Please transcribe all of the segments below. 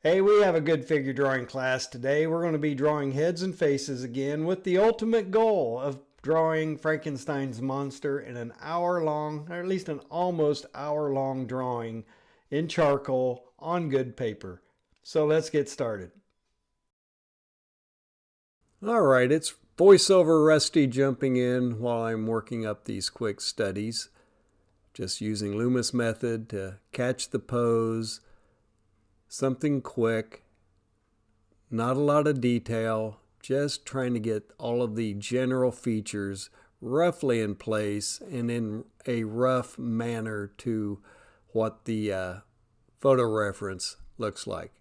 Hey, we have a good figure drawing class today. We're going to be drawing heads and faces again with the ultimate goal of drawing Frankenstein's monster in an hour-long, or at least an almost hour-long drawing in charcoal on good paper. So let's get started. All right, it's voiceover Rusty jumping in while I'm working up these quick studies. Just using Loomis method to catch the pose. Something quick, not a lot of detail, just trying to get all of the general features roughly in place and in a rough manner to what the photo reference looks like.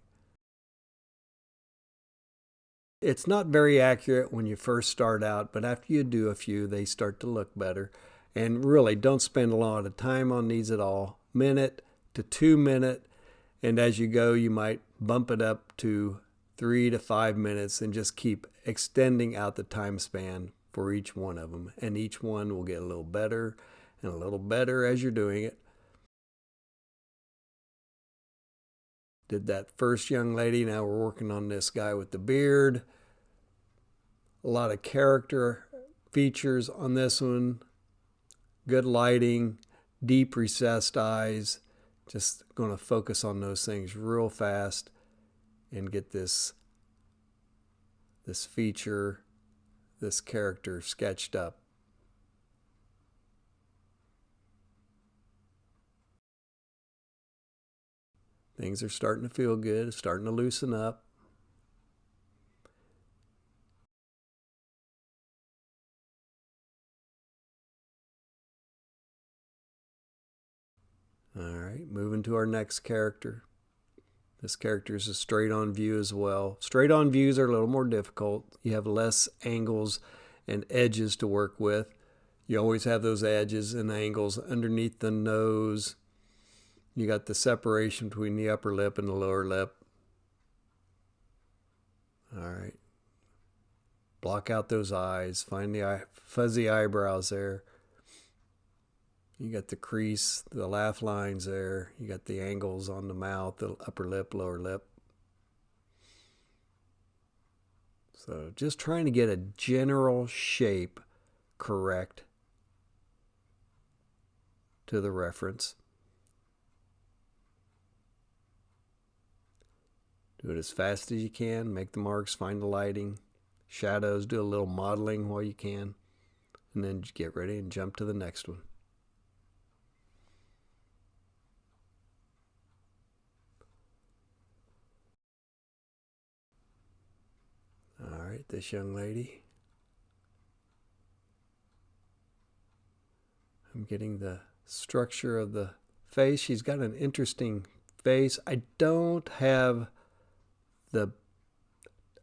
It's not very accurate when you first start out, but after you do a few, they start to look better. And really, don't spend a lot of time on these at all. Minute to 2 minute. And as you go, you might bump it up to 3 to 5 minutes and just keep extending out the time span for each one of them. And each one will get a little better and a little better as you're doing it. Did that first young lady. Now we're working on this guy with the beard. A lot of character features on this one. Good lighting, deep recessed eyes. Just going to focus on those things real fast and get this feature, this character sketched up. Things are starting to feel good, starting to loosen up. All right, moving to our next character. This character is a straight-on view as well. Straight-on views are a little more difficult. You have less angles and edges to work with. You always have those edges and angles underneath the nose. You got the separation between the upper lip and the lower lip. All right. Block out those eyes. Find the fuzzy eyebrows there. You got the crease, the laugh lines there. You got the angles on the mouth, the upper lip, lower lip. So just trying to get a general shape correct to the reference. Do it as fast as you can. Make the marks, find the lighting. Shadows, do a little modeling while you can. And then get ready and jump to the next one. All right, this young lady. I'm getting the structure of the face. She's got an interesting face. I don't have the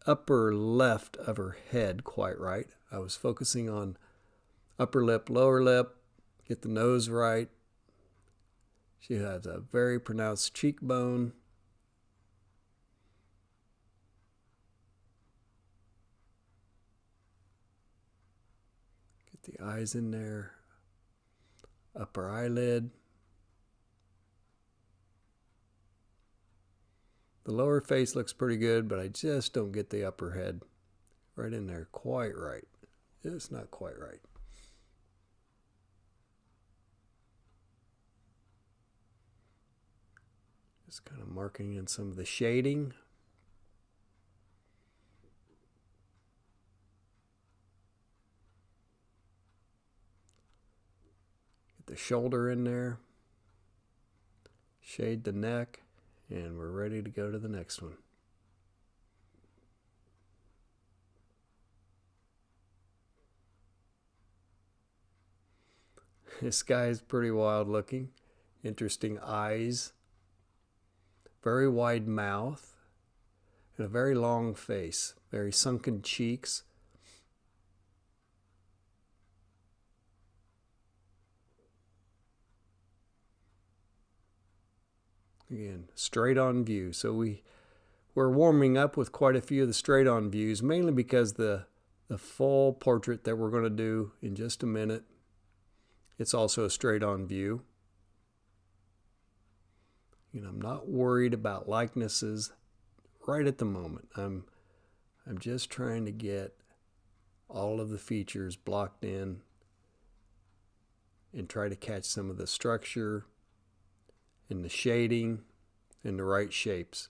upper left of her head quite right. I was focusing on upper lip, lower lip, get the nose right. She has a very pronounced cheekbone. Get the eyes in there. Upper eyelid. The lower face looks pretty good, but I just don't get the upper head right in there quite right. It's not quite right. Just kind of marking in some of the shading. Get the shoulder in there. Shade the neck. And we're ready to go to the next one. This guy is pretty wild looking. Interesting eyes. Very wide mouth. And a very long face. Very sunken cheeks. Again, straight on view. So we're warming up with quite a few of the straight on views, mainly because the full portrait that we're going to do in just a minute, it's also a straight on view. I'm not worried about likenesses right at the moment. I'm just trying to get all of the features blocked in and try to catch some of the structure and the shading and the right shapes.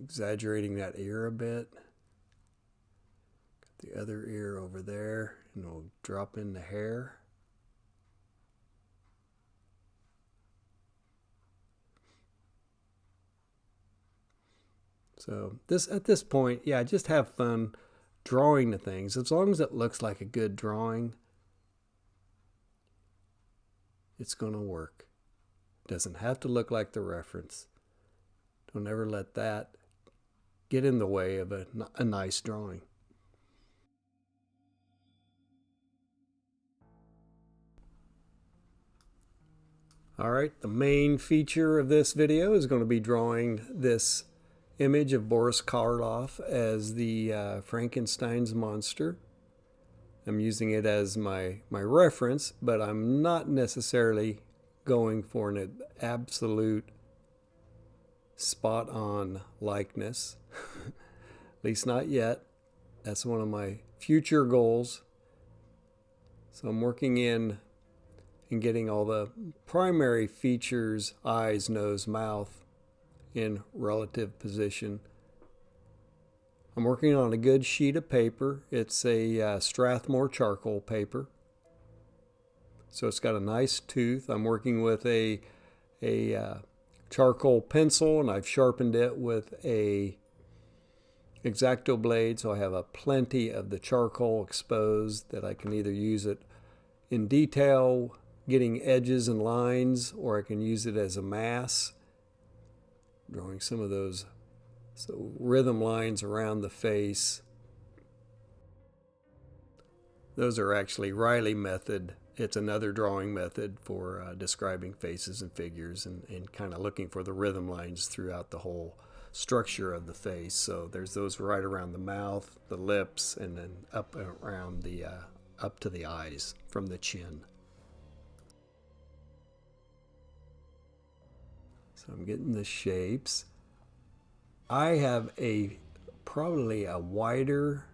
Exaggerating that ear a bit. Got the other ear over there, and we'll drop in the hair. So at this point, yeah, just have fun drawing the things. As long as it looks like a good drawing, it's going to work. It doesn't have to look like the reference. Don't ever let that get in the way of a nice drawing. All right, the main feature of this video is going to be drawing this image of Boris Karloff as the Frankenstein's monster. I'm using it as my reference, but I'm not necessarily going for an absolute spot-on likeness. At least not yet. That's one of my future goals. So I'm working in and getting all the primary features, eyes, nose, mouth, in relative position. I'm working on a good sheet of paper. It's a Strathmore charcoal paper. So it's got a nice tooth. I'm working with a charcoal pencil, and I've sharpened it with a X-Acto blade, so I have a plenty of the charcoal exposed that I can either use it in detail, getting edges and lines, or I can use it as a mass, drawing some of those rhythm lines around the face. Those are actually Riley method. It's another drawing method for describing faces and figures and kind of looking for the rhythm lines throughout the whole structure of the face. So there's those right around the mouth, the lips, and then up around the up to the eyes from the chin. So I'm getting the shapes. I have probably a wider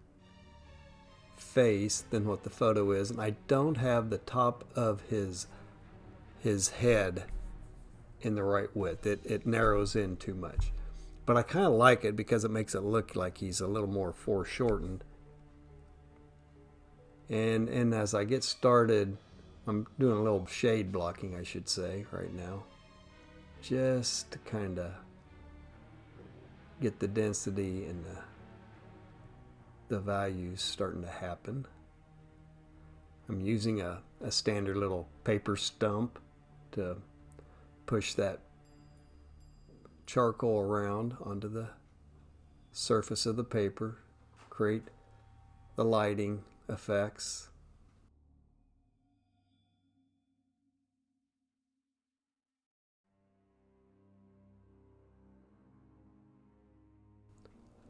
face than what the photo is, and I don't have the top of his head in the right width. It narrows in too much. But I kind of like it because it makes it look like he's a little more foreshortened. And as I get started, I'm doing a little shade blocking, I should say, right now, just to kind of get the density and the values starting to happen. I'm using a standard little paper stump to push that charcoal around onto the surface of the paper, create the lighting effects.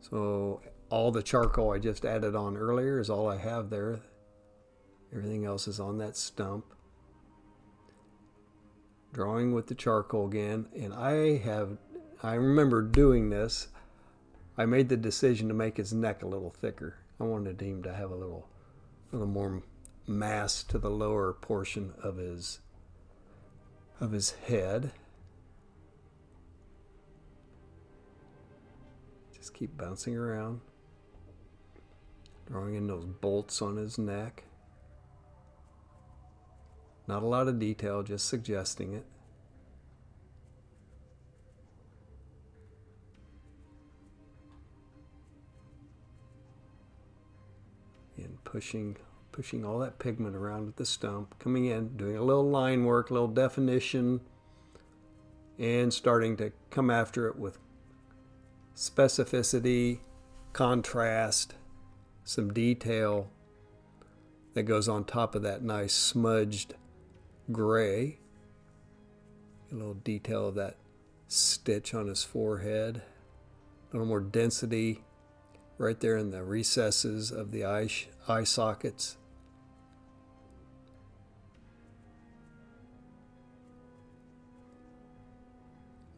So all the charcoal I just added on earlier is all I have there. Everything else is on that stump. Drawing with the charcoal again, and I remember doing this. I made the decision to make his neck a little thicker. I wanted him to have a little more mass to the lower portion of his head. Just keep bouncing around, drawing in those bolts on his neck. Not a lot of detail, just suggesting it. And pushing all that pigment around with the stump, coming in, doing a little line work, a little definition, and starting to come after it with specificity, contrast, some detail that goes on top of that nice smudged gray. A little detail of that stitch on his forehead. A little more density right there in the recesses of the eye sockets.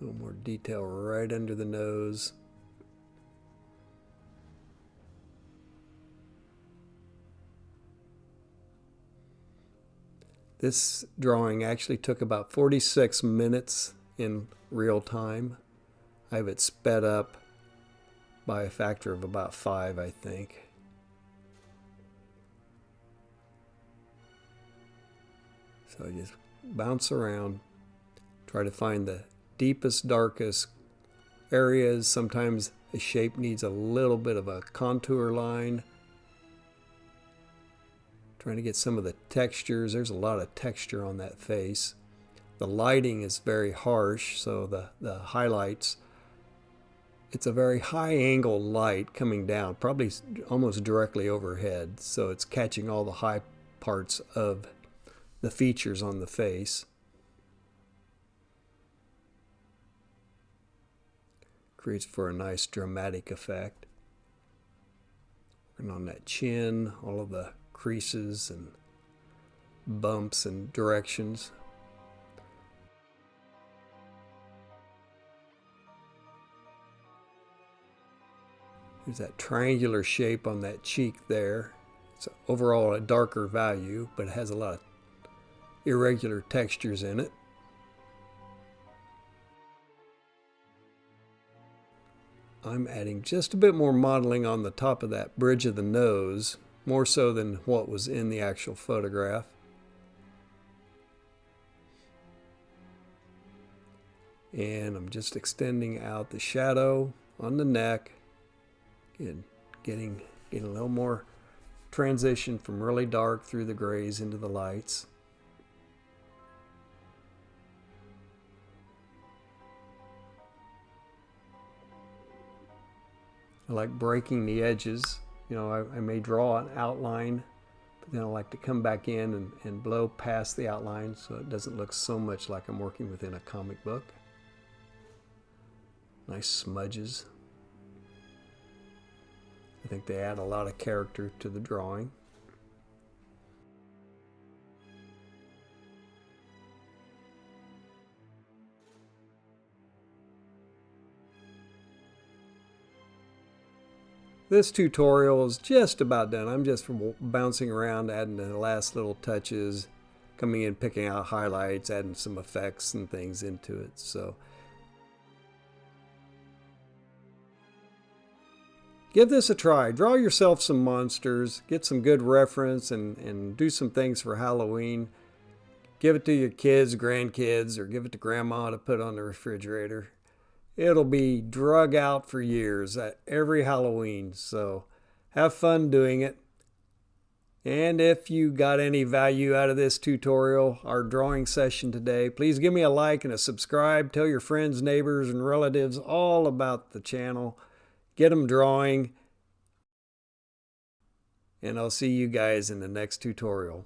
A little more detail right under the nose. This drawing actually took about 46 minutes in real time. I have it sped up by a factor of about 5, I think. So I just bounce around, try to find the deepest, darkest areas. Sometimes a shape needs a little bit of a contour line. Trying to get some of the textures. There's a lot of texture on that face. The lighting is very harsh, so the highlights, it's a very high angle light coming down, probably almost directly overhead, so it's catching all the high parts of the features on the face. Creates for a nice dramatic effect. Working on that chin, all of the creases and bumps and directions. There's that triangular shape on that cheek there. It's overall a darker value, but it has a lot of irregular textures in it. I'm adding just a bit more modeling on the top of that bridge of the nose, more so than what was in the actual photograph. And I'm just extending out the shadow on the neck and getting a little more transition from really dark through the grays into the lights. I like breaking the edges. You know, I may draw an outline, but then I like to come back in and blow past the outline so it doesn't look so much like I'm working within a comic book. Nice smudges. I think they add a lot of character to the drawing. This tutorial is just about done. I'm just bouncing around, adding the last little touches, coming in, picking out highlights, adding some effects and things into it. So give this a try. Draw yourself some monsters, get some good reference, and do some things for Halloween. Give it to your kids, grandkids, or give it to grandma to put on the refrigerator. It'll be drug out for years at every Halloween, so have fun doing it. And if you got any value out of this tutorial, our drawing session today, please give me a like and a subscribe. Tell your friends, neighbors, and relatives all about the channel. Get them drawing. And I'll see you guys in the next tutorial.